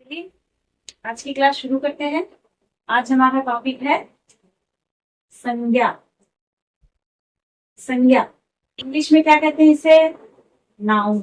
चलिए आज की क्लास शुरू करते हैं। आज हमारा टॉपिक है संज्ञा। संज्ञा इंग्लिश में क्या कहते हैं इसे? नाउन।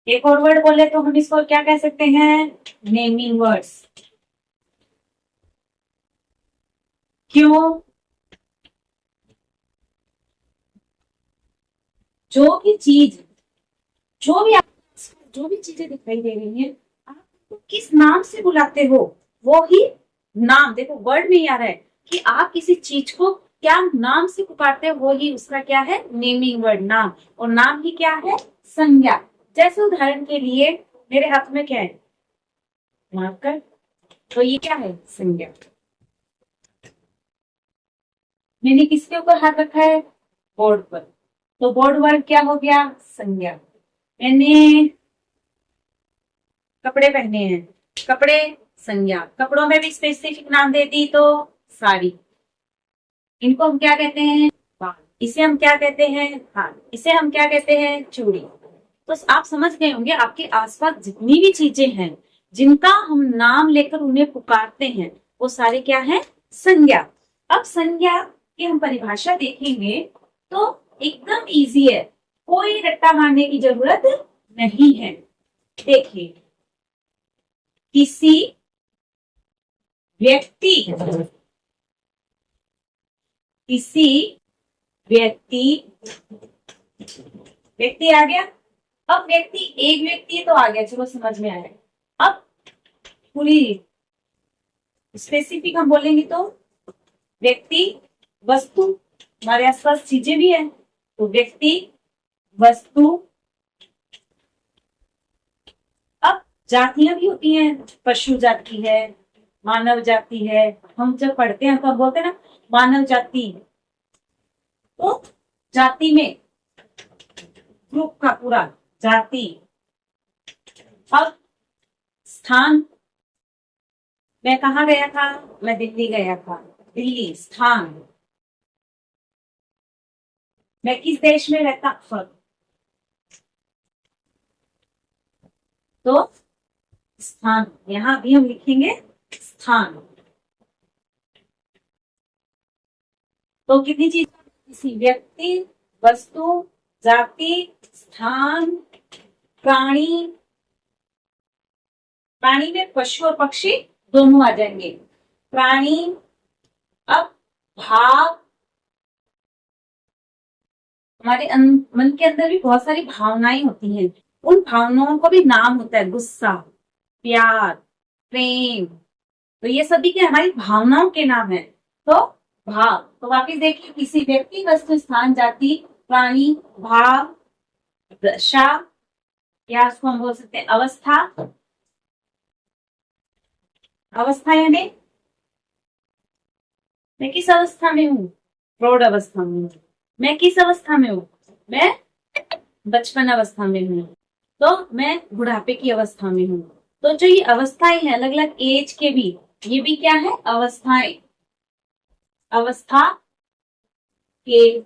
एक और वर्ड बोले तो हम इसको क्या कह सकते हैं? Naming words. क्यों? जो भी चीज, जो भी चीजें दिखाई दे रही हैं, आप उनको किस नाम से बुलाते हो वो ही नाम। देखो वर्ड में ही आ रहा है कि आप किसी चीज को क्या नाम से पुकारते हो, वो ही उसका क्या है? नेमिंग वर्ड, नाम। और नाम ही क्या है? संज्ञा। जैसे उदाहरण के लिए मेरे हाथ में क्या है? मार्कर। तो ये क्या है? संज्ञा। मैंने किसके ऊपर हाथ रखा है? बोर्ड पर। तो बोर्ड वर्ड क्या हो गया? संज्ञा। मैंने कपड़े पहने हैं, कपड़े संज्ञा। कपड़ों में भी स्पेसिफिक नाम दे दी तो साड़ी। इनको हम क्या कहते हैं? बाल। इसे हम क्या कहते हैं? हार। इसे हम क्या कहते हैं? चूड़ी। तो आप समझ गए होंगे आपके आसपास जितनी भी चीजें हैं जिनका हम नाम लेकर उन्हें पुकारते हैं वो सारे क्या है? संज्ञा। अब संज्ञा की हम परिभाषा देखेंगे तो एकदम इजी है, कोई रट्टा मारने की जरूरत नहीं है। देखिए, किसी व्यक्ति किसी व्यक्ति व्यक्ति आ गया। अब व्यक्ति एक व्यक्ति तो आ गया, चलो समझ में आया। अब पूरी स्पेसिफिक हम बोलेंगे तो व्यक्ति, वस्तु, हमारे आसपास चीजें भी है तो व्यक्ति, वस्तु। अब जातियां भी होती हैं, पशु जाति है, मानव जाति है। हम जब पढ़ते हैं तो बोलते हैं ना मानव जाति। तो जाति में ग्रुप का पूरा जाति। अब स्थान, मैं कहा गया था? मैं दिल्ली गया था। दिल्ली स्थान। मैं किस देश में रहता? फर्क। तो स्थान, यहां भी हम लिखेंगे स्थान। तो कितनी चीज? किसी व्यक्ति, वस्तु, जाति, स्थान, प्राणी। प्राणी में पशु और पक्षी दोनों आ जाएंगे। प्राणी। अब भाव, हमारे मन के अंदर भी बहुत सारी भावनाएं होती हैं, उन भावनाओं को भी नाम होता है। गुस्सा, प्यार, प्रेम। तो ये सभी के हमारी भावनाओं के नाम है। तो भाव। तो वापिस देखिए, किसी व्यक्ति, वस्तु, स्थान, जाति, प्राणी, भाव, दशा, या उसको हम बोल सकते हैं अवस्था। अवस्था यानी मैं किस अवस्था में हूँ? प्रौढ़ अवस्था में हूँ। मैं किस अवस्था में हूँ? मैं बचपन अवस्था में हूँ। तो मैं बुढ़ापे की अवस्था में हूँ। तो जो ये अवस्थाएं हैं अलग अलग एज के भी, ये भी क्या है? अवस्थाएं। अवस्था के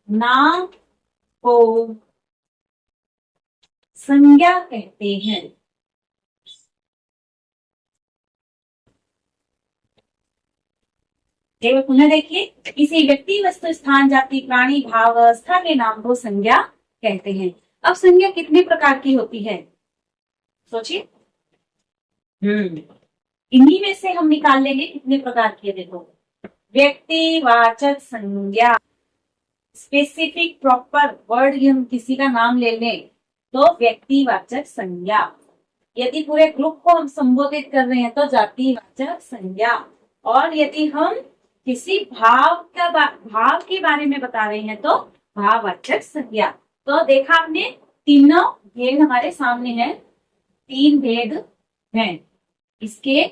नाम को संज्ञा कहते हैं। पुनः देखिए, किसी व्यक्ति, वस्तु, स्थान, जाति, प्राणी, भाव, अवस्था के नाम को संज्ञा कहते हैं। अब संज्ञा कितने प्रकार की होती है? सोचिए। इन्हीं में से हम निकाल लेंगे कितने प्रकार की है। देखो, व्यक्तिवाचक संज्ञा, स्पेसिफिक प्रॉपर वर्ड, हम किसी का नाम ले लें तो व्यक्तिवाचक संज्ञा। यदि पूरे ग्रुप को हम संबोधित कर रहे हैं तो जातिवाचक संज्ञा। और यदि हम किसी भाव के बारे में बता रहे हैं तो भाववाचक संज्ञा। तो देखा आपने, तीनों भेद हमारे सामने हैं। तीन भेद हैं, इसके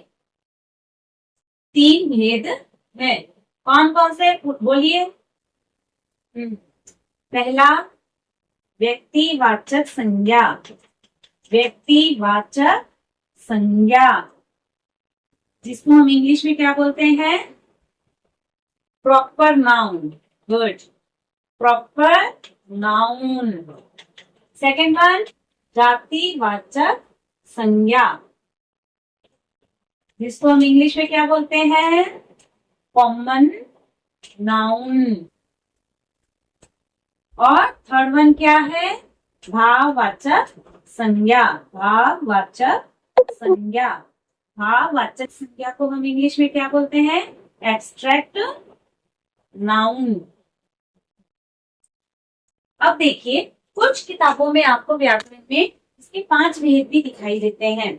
तीन भेद हैं। कौन कौन से बोलिए? पहला, व्यक्तिवाचक संज्ञा। व्यक्तिवाचक संज्ञा जिसको हम इंग्लिश में क्या बोलते हैं? Proper noun word. Proper noun. Second one, जातिवाचक संज्ञा, जिसको हम इंग्लिश में क्या बोलते हैं, कॉमन नाउन। और थर्ड वन क्या है, भाववाचक संज्ञा। भाववाचक संज्ञा, भाववाचक संज्ञा को हम इंग्लिश में क्या बोलते हैं, एब्स्ट्रैक्ट नाउन। अब देखिए, कुछ किताबों में आपको व्याकरण में इसके 5 भेद भी दिखाई देते हैं।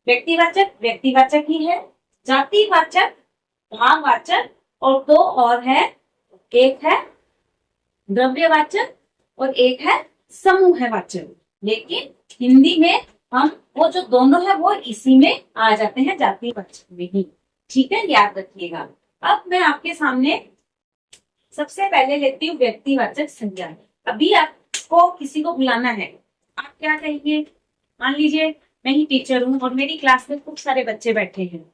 व्यक्तिवाचक व्यक्तिवाचक ही है, जातिवाचक, भाववाचक, और 2 और है, एक है द्रव्यवाचक और एक है समूहवाचक। लेकिन हिंदी में हम वो जो दोनों है वो इसी में आ जाते हैं, जातिवाचक में ही। ठीक है, याद रखिएगा। अब मैं आपके सामने सबसे पहले लेती हूँ व्यक्तिवाचक संज्ञा। अभी आपको किसी को बुलाना है, आप क्या कहेंगे, मान लीजिए मैं ही टीचर हूँ और मेरी क्लास में खूब सारे बच्चे बैठे हैं,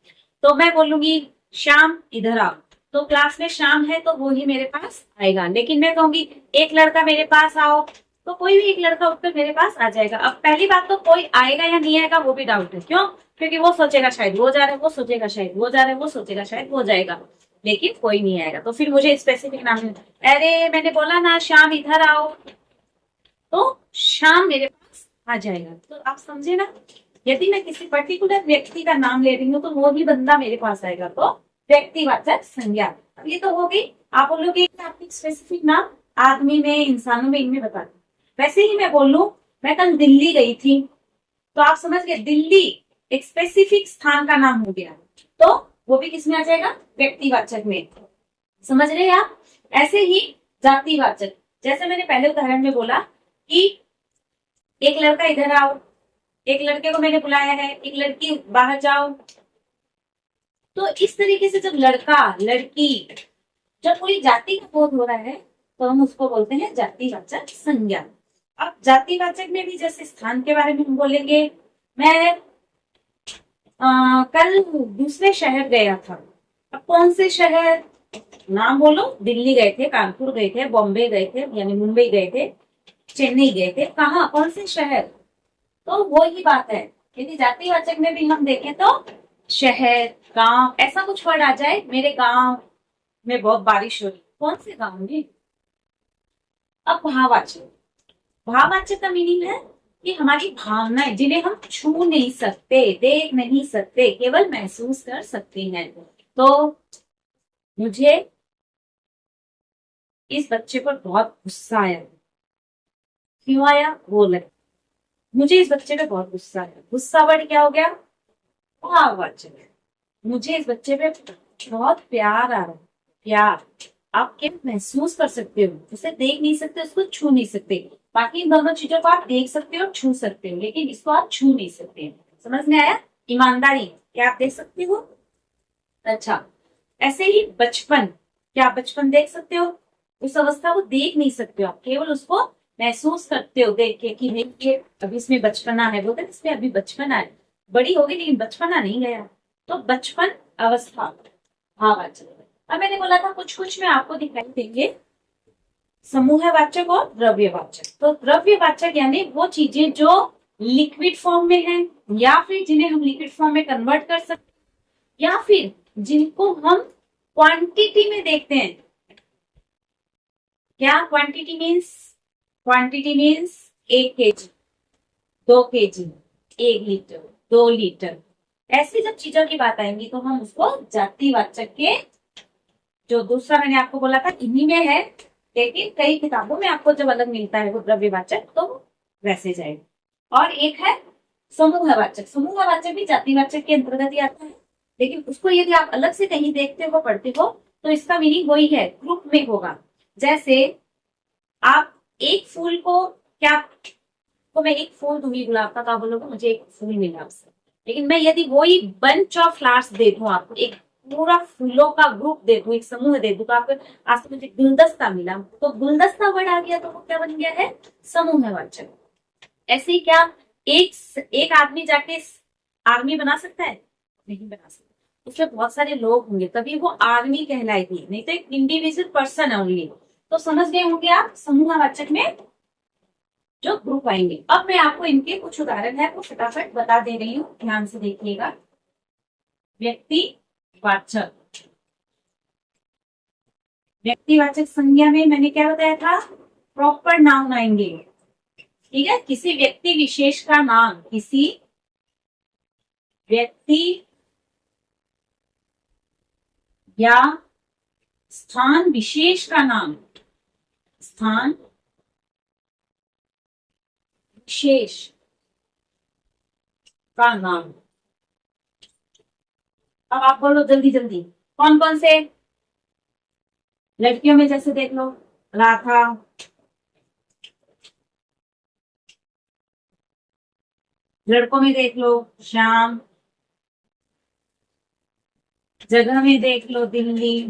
तो मैं बोलूंगी श्याम इधर आओ, तो क्लास में श्याम है तो वो ही मेरे पास आएगा। लेकिन मैं कहूंगी एक लड़का मेरे पास आओ, तो कोई भी एक लड़का उठकर मेरे पास आ जाएगा। अब पहली बात तो कोई आएगा या नहीं आएगा वो भी डाउट है। क्यों? क्योंकि वो सोचेगा शायद वो जा रहा है, वो सोचेगा शायद वो जा रहा है, वो सोचेगा शायद वो जाएगा, लेकिन कोई नहीं आएगा। तो फिर मुझे स्पेसिफिक नाम, अरे मैंने बोला ना श्याम इधर आओ, तो श्याम मेरे पास आ जाएगा। तो आप समझे ना, यदि मैं किसी पर्टिकुलर व्यक्ति का नाम ले रही हूँ तो वो ही बंदा मेरे पास आएगा। तो व्यक्तिवाचक संज्ञा। अब ये तो हो गई। आप बोलोगे आपकी स्पेसिफिक नाम आदमी में, इंसानों में, इनमें बता दो। वैसे ही मैं बोलूं मैं कल दिल्ली गई थी, तो आप समझ गए दिल्ली एक स्पेसिफिक स्थान का नाम हो गया, तो वो भी किसमें आ जाएगा, व्यक्तिवाचक में। समझ रहे हैं आप? ऐसे ही जातिवाचक, जैसे मैंने पहले उदाहरण में बोला कि एक लड़का इधर आओ, एक लड़के को मैंने बुलाया है, एक लड़की बाहर जाओ। तो इस तरीके से जब लड़का लड़की, जब कोई जाति का बोध हो रहा है तो हम उसको बोलते हैं जातिवाचक संज्ञा। अब जातिवाचक में भी जैसे स्थान के बारे में हम बोलेंगे, मैं कल दूसरे शहर गया था। अब कौन से शहर, नाम बोलो, दिल्ली गए थे, कानपुर गए थे, बॉम्बे गए थे, यानी मुंबई गए थे, चेन्नई गए थे, कहाँ, कौन से शहर। तो वो ही बात है, यदि जातिवाचक में भी हम देखें तो शहर, गांव, ऐसा कुछ वर्ड आ जाए, मेरे गांव में बहुत बारिश हो रही, कौन से गांव में। अब भाववाचक, भाववाचक का मीनिंग है कि हमारी भावनाएं जिन्हें हम छू नहीं सकते, देख नहीं सकते, केवल महसूस कर सकते हैं। तो मुझे इस बच्चे पर बहुत गुस्सा आया। क्यों आया वो लगे, मुझे इस बच्चे पे बहुत गुस्सा आया। गुस्सा वर्ड क्या हो गया, भाववाचक। मुझे इस बच्चे पे बहुत प्यार आ रहा है, प्यार आप केवल महसूस कर सकते हो, उसे देख नहीं सकते, उसको छू नहीं सकते। बाकी इन दोनों चीजों को आप देख सकते हो, छू सकते हो, लेकिन इसको आप छू नहीं सकते। समझ में आया? ईमानदारी क्या आप देख सकते हो? अच्छा, ऐसे ही बचपन, क्या आप बचपन देख सकते हो? उस अवस्था को देख नहीं सकते हो, आप केवल उसको महसूस करते हो देख के कि भाई ये अभी इसमें बचपना है, बोलते इसमें अभी बचपना है, बड़ी होगी लेकिन बचपना नहीं गया। तो बचपन अवस्था भाववाचक। अब मैंने बोला था कुछ कुछ में आपको दिखाई देंगे समूहवाचक और द्रव्यवाचक। तो द्रव्यवाचक यानी वो चीजें जो लिक्विड फॉर्म में है, या फिर जिन्हें हम लिक्विड फॉर्म में कन्वर्ट कर सकते, या फिर जिनको हम क्वांटिटी में देखते हैं। क्या quantity means? Quantity means 1 KG, 2 KG, 1 litre, 2 litre. ऐसी जब चीजों की बात आएंगी तो हम उसको जातिवाचक के, जो दूसरा मैंने आपको बोला था इन्हीं में है, लेकिन कई किताबों में आपको जब अलग मिलता है वो द्रव्यवाचक, तो वैसे जाएगा। और एक है समूहवाचक। समूहवाचक भी जातिवाचक के अंतर्गत ही आता है, लेकिन उसको यदि आप अलग से कहीं देखते हो, पढ़ते हो, तो इसका मीनिंग वही है, ग्रुप में होगा। जैसे आप एक फूल को, क्या तो मैं एक फूल दूंगी गुलाब का, तो आप बोलोगे मुझे एक फूल मिला आपसे, लेकिन मैं यदि वही बंच ऑफ फ्लावर्स दे दूं आपको, एक पूरा फूलों का ग्रुप दे दूं, एक समूह दे दूं, तो आपको आज से मुझे गुलदस्ता मिला, तो गुलदस्ता वर्ड आ गया, तो वो क्या बन गया है, समूहवाचक। ऐसे ही क्या एक आदमी जाके आर्मी बना सकता है? नहीं बना सकता, उसमें बहुत सारे लोग होंगे तभी वो आर्मी कहलाएगी, नहीं तो एक इंडिविजुअल पर्सन है ओनली। तो समझ गए होंगे आप समूहवाचक में जो ग्रुप आएंगे। अब मैं आपको इनके कुछ उदाहरण है वो फटाफट बता दे रही हूँ, ध्यान से देखिएगा। व्यक्तिवाचक, व्यक्तिवाचक संज्ञा में मैंने क्या बताया था, प्रॉपर नाउन आएंगे। ठीक है, किसी व्यक्ति विशेष का नाम, किसी व्यक्ति या स्थान विशेष का नाम, स्थान विशेष का नाम। अब आप बोलो जल्दी जल्दी, कौन कौन से। लड़कियों में जैसे देख लो, राधा, लड़कों में देख लो श्याम, जगह में देख लो दिल्ली।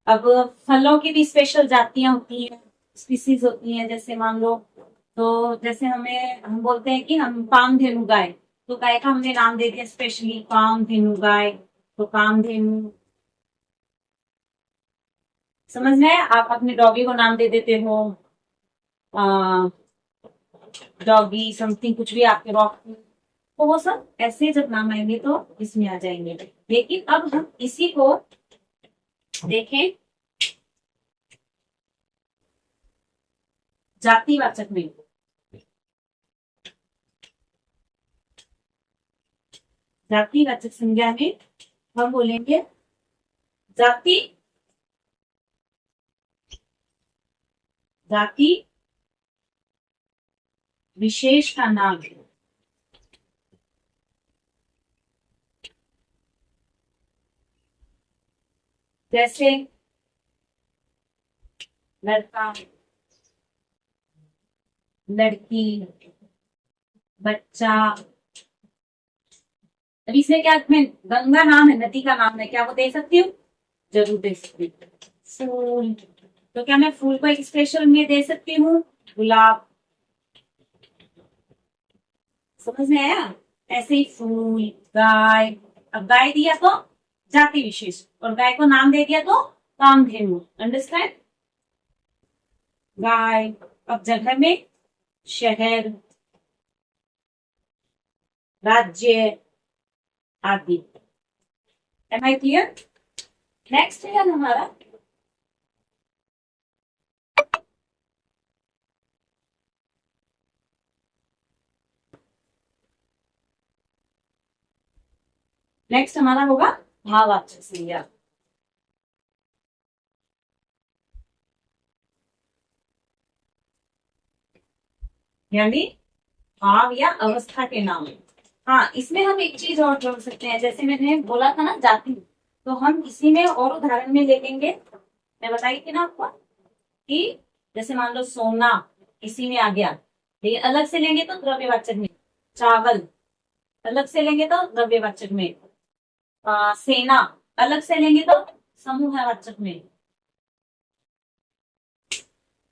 अब फलों की भी स्पेशल जातियां होती हैं, स्पीसीज होती हैं, जैसे मान लो, तो जैसे हम बोलते हैं कि हम कामधेनु गाय, तो गाय का हमने नाम दे दिया स्पेशली कामधेनु गाय, तो कामधेनु। समझ में आया? आप अपने डॉगी को नाम दे देते हो डॉगी समथिंग, कुछ भी आपके रॉक, तो वो सब ऐसे जब नाम आएंगे तो इसमें आ जाएंगे। लेकिन अब हम इसी को देखें जातिवाचक में। जातिवाचक संज्ञा में हम बोलेंगे जाति, जाति विशेष का नाम, जैसे लड़का, लड़की, बच्चा। अब इसमें क्या, मैं गंगा नाम है, नदी का नाम है, क्या वो दे सकती हूँ? जरूर दे सकती हूँ। फूल, तो क्या मैं फूल को एक स्पेशल में दे सकती हूँ? गुलाब। समझ में आया? ऐसे ही फूल, गाय। अब गाय दिया तो जाति विशेष, और गाय को नाम दे दिया तो कामधेनु। अंडरस्टैंड? गाय। अब जगह में शहर, राज्य आदि। M I clear? नेक्स्ट है हमारा नेक्स्ट हमारा होगा भाववाचक संज्ञा। यानी भाव या अवस्था के नाम। हाँ, इसमें हम एक चीज और जोड़ सकते हैं, जैसे मैंने बोला था ना जाति, तो हम इसी में और उदाहरण में ले लेंगे। मैं बताई थी ना आपको कि जैसे मान लो सोना इसी में आ गया, लेकिन अलग से लेंगे तो द्रव्यवाचक में। चावल अलग से लेंगे तो द्रव्यवाचक में। सेना अलग से लेंगे तो समूहवाचक में।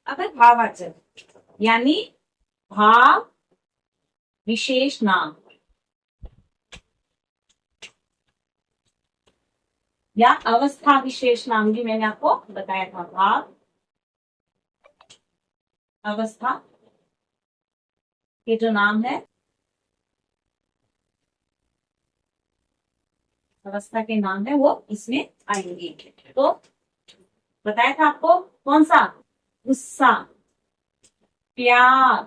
अब है भाववाचक, यानी भाव विशेष नाम या अवस्था विशेष नाम भी मैंने आपको बताया था। भाव अवस्था के जो नाम है, अवस्था के नाम है, वो इसमें आएंगे। तो बताया था आपको कौन सा? गुस्सा, प्यार,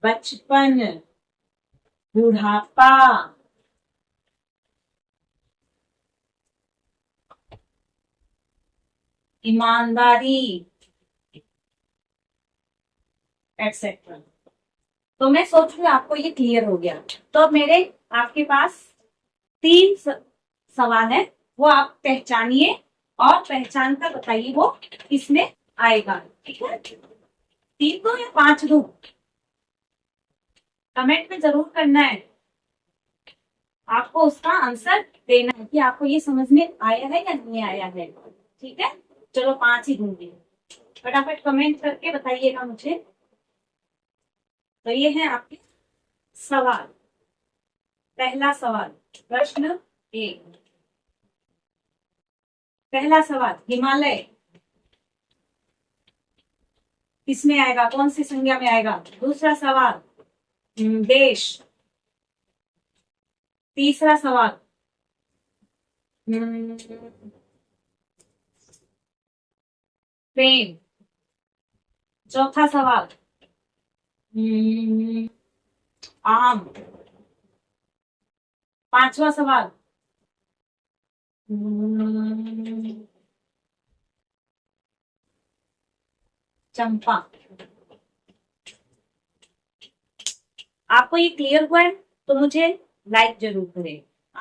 बचपन, बुढ़ापा, ईमानदारी, एक्सेट्रा। तो मैं सोच रही हूँ आपको ये क्लियर हो गया। तो अब मेरे आपके पास तीन सवाल है, वो आप पहचानिए और पहचान कर बताइए वो किसमें आएगा। ठीक है, 3 दो या 5 दो, कमेंट में जरूर करना है। आपको उसका आंसर देना है कि आपको ये समझ में आया है या नहीं आया है। ठीक है, चलो 5 ही दूंगी, फटाफट कमेंट करके बताइएगा मुझे। तो ये है आपके सवाल। पहला सवाल, प्रश्न 1। पहला सवाल, हिमालय किसमें आएगा, कौन सी संज्ञा में आएगा? दूसरा सवाल देश। तीसरा सवाल प्रेम। चौथा सवाल आम। पांचवा सवाल चंपा। आपको ये क्लियर हुआ है तो मुझे लाइक जरूर करें।